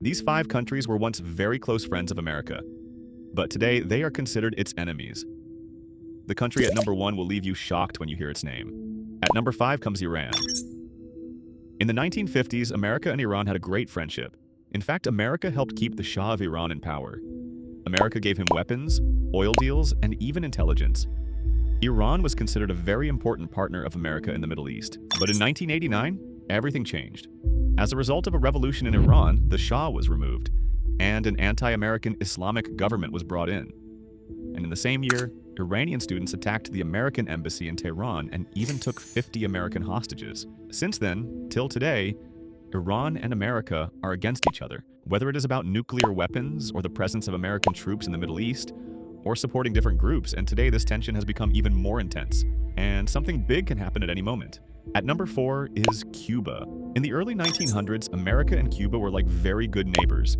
These five countries were once very close friends of America, but today they are considered its enemies. The country at number 1 will leave you shocked when you hear its name. At number 5 comes Iran. In the 1950s, America and Iran had a great friendship. In fact, America helped keep the Shah of Iran in power. America gave him weapons, oil deals, and even intelligence. Iran was considered a very important partner of America in the Middle East. But in 1989, everything changed. As a result of a revolution in Iran, the Shah was removed, and an anti-American Islamic government was brought in. And in the same year, Iranian students attacked the American embassy in Tehran and even took 50 American hostages. Since then, till today, Iran and America are against each other, whether it is about nuclear weapons or the presence of American troops in the Middle East, or supporting different groups, and today this tension has become even more intense, and something big can happen at any moment. At number 4 is Cuba. In the early 1900s, America and Cuba were like very good neighbors.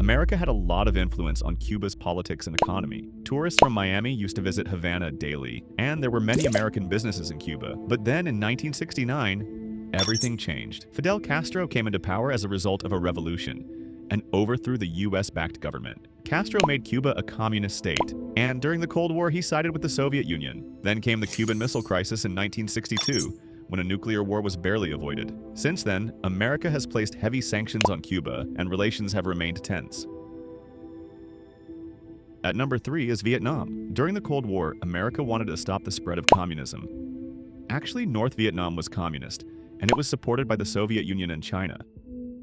America had a lot of influence on Cuba's politics and economy. Tourists from Miami used to visit Havana daily, and there were many American businesses in Cuba. But then in 1969, everything changed. Fidel Castro came into power as a result of a revolution and overthrew the US-backed government. Castro made Cuba a communist state, and during the Cold War he sided with the Soviet Union. Then came the Cuban Missile Crisis in 1962, when a nuclear war was barely avoided. Since then, America has placed heavy sanctions on Cuba, and relations have remained tense. At number 3 is Vietnam. During the Cold War, America wanted to stop the spread of communism. Actually, North Vietnam was communist, and it was supported by the Soviet Union and China,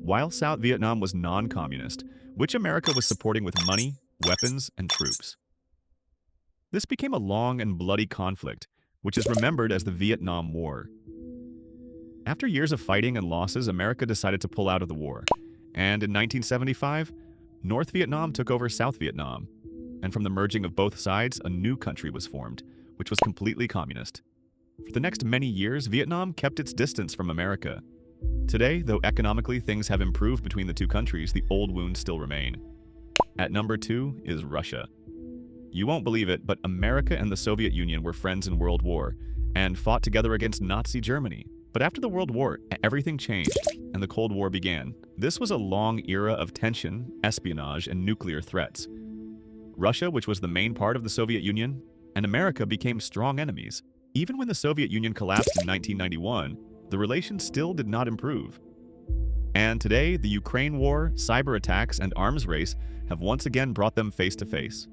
while South Vietnam was non-communist, which America was supporting with money, weapons, and troops. This became a long and bloody conflict, which is remembered as the Vietnam War. After years of fighting and losses, America decided to pull out of the war. And in 1975, North Vietnam took over South Vietnam. And from the merging of both sides, a new country was formed, which was completely communist. For the next many years, Vietnam kept its distance from America. Today, though economically things have improved between the two countries, the old wounds still remain. At number 2 is Russia. You won't believe it, but America and the Soviet Union were friends in World War and fought together against Nazi Germany. But after the World War, everything changed, and the Cold War began. This was a long era of tension, espionage, and nuclear threats. Russia, which was the main part of the Soviet Union, and America became strong enemies. Even when the Soviet Union collapsed in 1991, the relations still did not improve. And today, the Ukraine war, cyber attacks, and arms race have once again brought them face to face.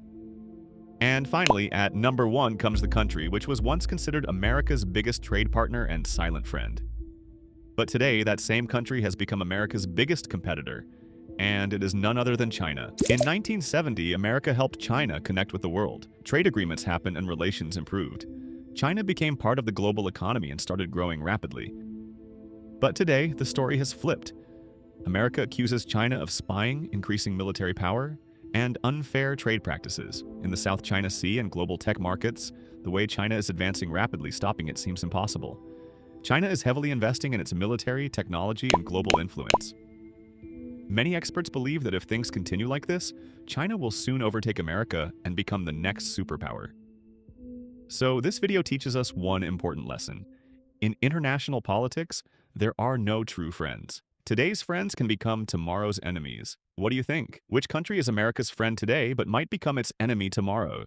And finally, at number 1 comes the country which was once considered America's biggest trade partner and silent friend. But today, that same country has become America's biggest competitor, and it is none other than China. In 1970, America helped China connect with the world. Trade agreements happened and relations improved. China became part of the global economy and started growing rapidly. But today, the story has flipped. America accuses China of spying, increasing military power, and unfair trade practices. In the South China Sea and global tech markets, the way China is advancing rapidly, stopping it seems impossible. China is heavily investing in its military, technology, and global influence. Many experts believe that if things continue like this, China will soon overtake America and become the next superpower. So this video teaches us one important lesson. In international politics, there are no true friends. Today's friends can become tomorrow's enemies. What do you think? Which country is America's friend today but might become its enemy tomorrow?